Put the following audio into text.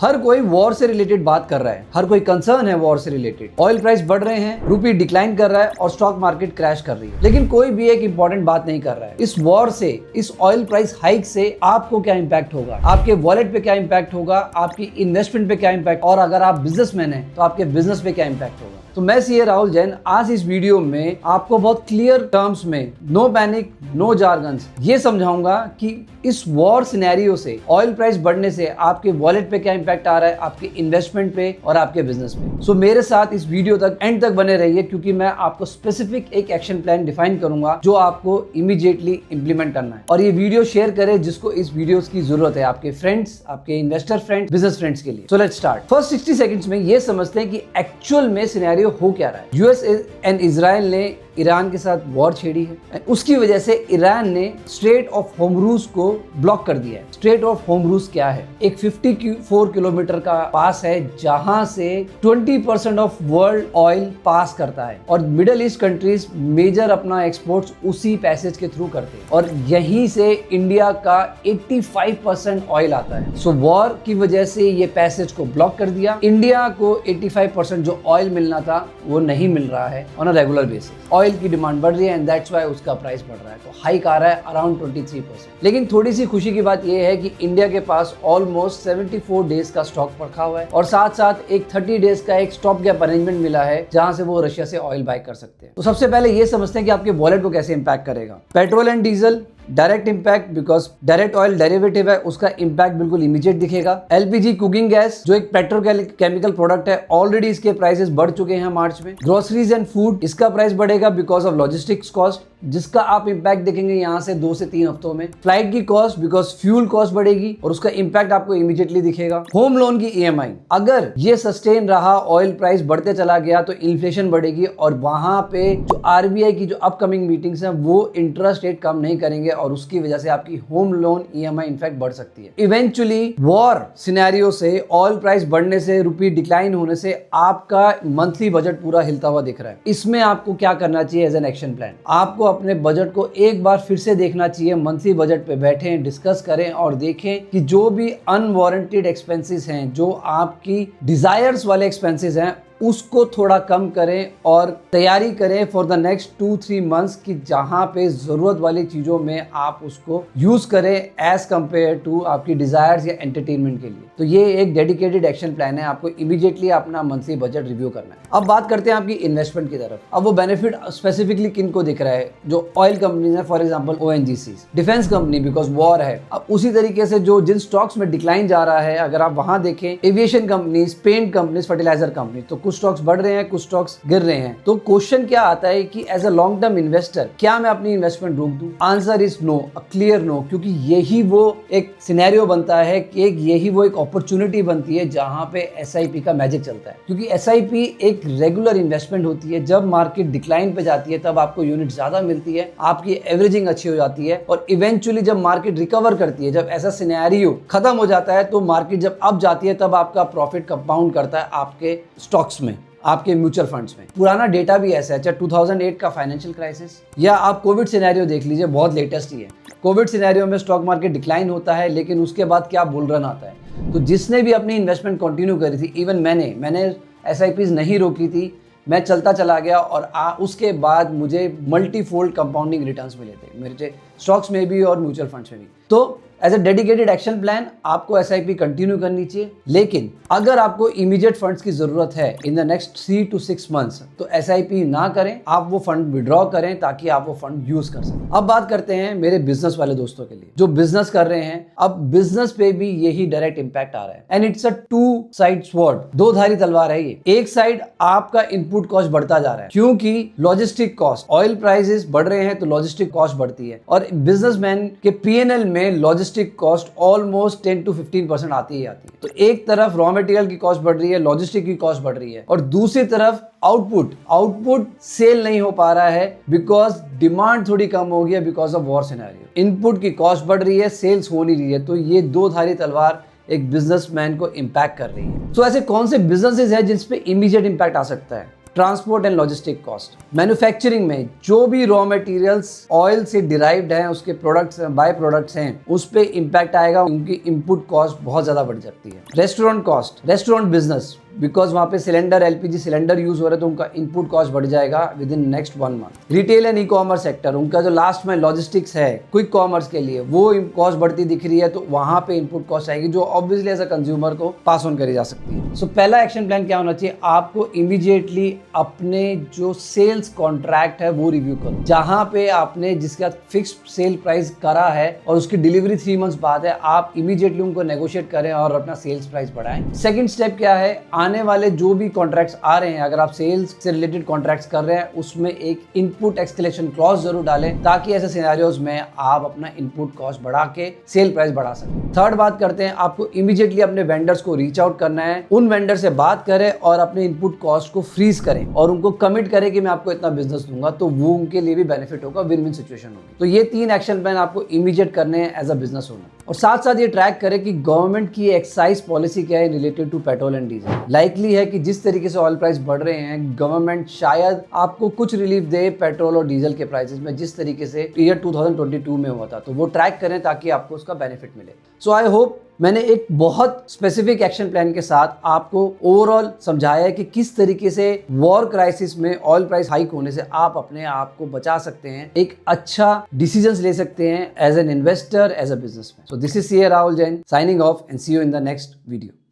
हर कोई वॉर से रिलेटेड बात कर रहा है, हर कोई कंसर्न है वॉर से रिलेटेड। ऑयल प्राइस बढ़ रहे हैं, रुपी डिक्लाइन कर रहा है और स्टॉक मार्केट क्रैश कर रही है, लेकिन कोई भी एक इंपॉर्टेंट बात नहीं कर रहा है। इस वॉर से, इस ऑयल प्राइस हाइक से आपको क्या इंपैक्ट होगा, आपके वॉलेट पे क्या इंपैक्ट होगा, आपकी इन्वेस्टमेंट पे क्या इंपैक्ट, और अगर आप बिजनेसमैन हैं तो आपके बिजनेस पे क्या इंपैक्ट होगा। तो मैं सीए राहुल जैन आज इस वीडियो में आपको बहुत क्लियर टर्म्स में, नो पैनिक, नो जार्गन्स, ये समझाऊंगा कि इस वॉर सिनेरियो से, ऑयल प्राइस बढ़ने से आपके वॉलेट पे क्या इंपैक्ट आ रहा है, आपके इन्वेस्टमेंट पे और आपके बिजनेस पे। सो मेरे साथ इस वीडियो तक, एंड तक बने रहिए, क्योंकि मैं आपको स्पेसिफिक एक एक्शन प्लान डिफाइन करूंगा जो आपको इमीडिएटली इंप्लीमेंट करना है। और ये वीडियो शेयर करें जिसको इस वीडियो की जरूरत है, आपके फ्रेंड्स, आपके इन्वेस्टर फ्रेंड्स, बिजनेस फ्रेंड्स के लिए। So let's start. First 60 seconds में ये समझते हैं कि एक्चुअल में सिनेरियो हो क्या रहा है। यूएस एंड इजराइल ने ईरान के साथ वॉर छेड़ी है, उसकी वजह से ईरान ने स्ट्रेट ऑफ होर्मुज को ब्लॉक कर दिया है। स्ट्रेट ऑफ होर्मुज क्या है? एक 54 किलोमीटर का पास है जहां से 20% ऑफ वर्ल्ड ऑयल पास करता है, और मिडिल ईस्ट कंट्रीज मेजर अपना एक्सपोर्ट्स उसी पैसेज के थ्रू करते हैं, और यहीं से इंडिया का 85% ऑयल आता है। सो वॉर की वजह से ये पैसेज को ब्लॉक कर दिया। इंडिया को 85% जो ऑयल मिलना था वो नहीं मिल रहा है on a regular basis. Oil की डिमांड बढ़ रही है एंड दैट्स व्हाई उसका प्राइस बढ़ रहा है, तो हाइक आ रहा है अराउंड 23%। लेकिन थोड़ी सी खुशी की बात यह है कि इंडिया के पास ऑलमोस्ट 74 डेज का स्टॉक रखा हुआ है, और साथ साथ एक 30 डेज का एक स्टॉप गैप अरेंजमेंट मिला है जहां से वो रशिया से ऑयल बाय कर सकते हैं। तो सबसे पहले ये समझते हैं कि आपके वॉलेट को कैसे इंपैक्ट करेगा। Petrol and diesel direct impact, because direct oil derivative है, उसका इंपैक्ट बिल्कुल इमीडिएट दिखेगा। एलपीजी कुकिंग गैस जो एक पेट्रोकेमिकल प्रोडक्ट है, ऑलरेडी इसके प्राइसेस बढ़ चुके हैं मार्च में। ग्रोसरीज एंड फूड, इसका प्राइस बढ़ेगा बिकॉज ऑफ लॉजिस्टिक्स कॉस्ट, जिसका आप इंपैक्ट देखेंगे यहाँ से 2 से 3 हफ्तों में। फ्लाइट की कॉस्ट, बिकॉज फ्यूल कॉस्ट बढ़ेगी और उसका इंपैक्ट आपको इमीडिएटली दिखेगा। होम लोन की ईएमआई, अगर ये सस्टेन रहा, ऑयल प्राइस बढ़ते चला गया तो इन्फ्लेशन बढ़ेगी, और वहां पे जो आरबीआई की जो अपकमिंग मीटिंग्स हैं वो इंटरेस्ट रेट कम नहीं करेंगे, और उसकी वजह से आपकी होम लोन ईएमआई इनफैक्ट बढ़ सकती है। इवेंचुअली वॉर सिनेरियो से, ऑयल प्राइस बढ़ने से, रुपी डिक्लाइन होने से आपका मंथली बजट पूरा हिलता हुआ दिख रहा है। इसमें आपको क्या करना चाहिए एज एन एक्शन प्लान? आपको अपने बजट को एक बार फिर से देखना चाहिए। मंथली बजट पे बैठें, डिस्कस करें और देखें कि जो भी अनवारंटेड एक्सपेंसेस हैं, जो आपकी डिजायर्स वाले एक्सपेंसेस हैं, उसको थोड़ा कम करें और तैयारी करें फॉर द नेक्स्ट 2-3 मंथ्स की जहां पे जरूरत वाली चीजों में आप उसको यूज करें एज कंपेयर टू आपकी डिजायर्स या एंटरटेनमेंट के लिए। तो ये एक डेडिकेटेड एक्शन प्लान है, आपको इमीडिएटली अपना मंथली बजट रिव्यू करना है। अब बात करते हैं आपकी इन्वेस्टमेंट की तरफ। अब वो बेनिफिट स्पेसिफिकली किन को दिख रहा है? जो ऑयल कंपनीज है, for example ONGC, defence company, because war है। अब उसी तरीके से जो जिन स्टॉक्स में डिक्लाइन जा रहा है, अगर आप वहां देखें, aviation companies, paint companies, fertilizer company, तो कुछ स्टॉक्स बढ़ रहे हैं, कुछ स्टॉक्स गिर रहे हैं। तो क्वेश्चन क्या आता है कि as a long term investor क्या मैं अपनी इन्वेस्टमेंट रोक दूं? Answer is no, a clear no, क्योंकि यही वो एक सिनेरियो बनता है कि यही वो एक अपॉर्चुनिटी बनती है जहां पे एसआईपी का मैजिक चलता है। क्योंकि एसआईपी एक रेगुलर इन्वेस्टमेंट होती है। जब मार्केट डिक्लाइन पे जाती है तब आपको यूनिट ज्यादा मिलती है, आपकी एवरेजिंग अच्छी हो जाती है, और इवेंचुअली जब मार्केट रिकवर करती है, जब ऐसा सिनेरियो खत्म हो जाता है, तो मार्केट जब अप जाती है तब आपका प्रॉफिट कंपाउंड करता है आपके स्टॉक्स में, आपके म्यूचुअल फंड्स में। पुराना डेटा भी ऐसा है, चाहे 2008 का फाइनेंशियल क्राइसिस या आप कोविड सिनेरियो देख लीजिए, बहुत लेटेस्ट ही है। कोविड सिनेरियो में स्टॉक मार्केट डिक्लाइन होता है, लेकिन उसके बाद क्या बुल रन आता है। तो जिसने भी अपनी इन्वेस्टमेंट कंटिन्यू करी थी, इवन मैंने एसआईपीज नहीं रोकी थी, मैं चलता चला गया, और उसके बाद मुझे मल्टीफोल्ड कंपाउंडिंग रिटर्न्स मिले थे, मेरे स्टॉक्स में भी और म्यूचुअल फंड्स में भी। तो as a dedicated action plan आपको एसआईपी कंटिन्यू करनी चाहिए। लेकिन अगर आपको इमीडिएट फंड्स की जरूरत है इन द नेक्स्ट 3 to 6 मंथ्स, तो एसआईपी ना करें, आप वो फंड विड्रॉ करें ताकि आप वो फंड यूज कर सकें। अब बात करते हैं मेरे बिजनेस वाले दोस्तों के लिए जो बिजनेस कर रहे हैं। अब बिजनेस पे भी यही डायरेक्ट इंपैक्ट आ रहा है, and it's a 2 side sword, दो धारी तलवार है ये। एक साइड आपका इनपुट कॉस्ट बढ़ता जा रहा है, क्योंकि लॉजिस्टिक कॉस्ट, ऑयल प्राइसेस बढ़ रहे हैं तो लॉजिस्टिक कॉस्ट बढ़ती है, और बिजनेसमैन के पीएनएल में लॉजिस्टिक कॉस्ट ऑलमोस्ट 10 to 15% आती ही आती है। तो एक तरफ रॉ मटेरियल की कॉस्ट बढ़ रही है, लॉजिस्टिक की कॉस्ट बढ़ रही है, और दूसरी तरफ आउटपुट सेल नहीं हो पा रहा है बिकॉज डिमांड थोड़ी कम हो गई है because of war scenario. Input की कॉस्ट बढ़ रही है, सेल्स हो नहीं रही है। तो ये दो धारी तलवार एक बिजनेसमैन को इंपैक्ट कर रही है। तो ऐसे कौन से बिजनेसेस हैं जिस पे इमीडिएट इंपैक्ट आ सकता है? Transport and logistic cost. Manufacturing में जो भी रॉ मटेरियल्स ऑयल से डिराइव्ड हैं, उसके प्रोडक्ट्स बाय प्रोडक्ट्स हैं, उस पे इम्पैक्ट आएगा, उनकी इनपुट कॉस्ट बहुत ज्यादा बढ़ जाती है। Restaurant cost, restaurant business, because वहां पे सिलेंडर एलपीजी सिलेंडर यूज हो रहा है तो उनका इनपुट कॉस्ट बढ़ जाएगा with in next 1 month. Retail and e commerce sector, उनका जो लास्ट में लॉजिस्टिक्स है क्विक कॉमर्स के लिए, वो कॉस्ट बढ़ती दिख रही है, तो वहां पे इनपुट कॉस्ट आएगी जो ऑब्वियसली एज अ कंज्यूमर को पास ऑन करी जा सकती है। सो पहला एक्शन प्लान क्या होना चाहिए, आपको इमीडिएटली अपने जो सेल्स कॉन्ट्रैक्ट है वो रिव्यू करो। जहां पे आपने जिसका फिक्स सेल प्राइस करा है और उसकी डिलीवरी 3 मंथ्स बाद है, आप इमीडिएटली उनको नेगोशिएट करें और अपना सेल्स प्राइस बढ़ाएं। सेकंड स्टेप क्या है, आने वाले जो भी कॉन्ट्रैक्ट्स आ रहे हैं, अगर आप सेल्स से रिलेटेड कॉन्ट्रैक्ट्स कर रहे हैं, उसमें एक इनपुट एस्केलेशन क्लॉज जरूर डालें ताकि ऐसे सिनेरियोज में आप अपना इनपुट कॉस्ट बढ़ा के सेल प्राइस बढ़ा सकें। थर्ड बात करते हैं, आपको इमीडिएटली अपने वेंडर्स को रीच आउट करना है, उन वेंडर से बात करें और अपने इनपुट कॉस्ट को फ्रीज करें और उनको कमिट करें कि मैं आपको इतना बिजनेस दूंगा, तो वो उनके लिए भी बेनिफिट होगा, विन विन सिचुएशन होगी। तो ये 3 एक्शन प्लान आपको इमीडिएट करने हैं एज अ बिजनेस ओनर। और साथ साथ ये ट्रैक करें कि गवर्नमेंट की एक्साइज पॉलिसी क्या है related to petrol and diesel. Likely है कि जिस तरीके से ऑयल प्राइस बढ़ रहे हैं, गवर्नमेंट शायद आपको कुछ रिलीफ दे पेट्रोल और डीजल के प्राइसेस में, जिस तरीके से ईयर 2022 में हुआ था, तो वो ट्रैक करें ताकि आपको उसका बेनिफिट मिले। सो आई होप मैंने एक बहुत स्पेसिफिक एक्शन प्लान के साथ आपको ओवरऑल समझाया है कि किस तरीके से वॉर क्राइसिस में ऑयल प्राइस हाइक होने से आप अपने आप को बचा सकते हैं, एक अच्छा डिसीजंस ले सकते हैं as an investor, as a businessman. So this is CA Rahul Jain signing off and see you in the next video.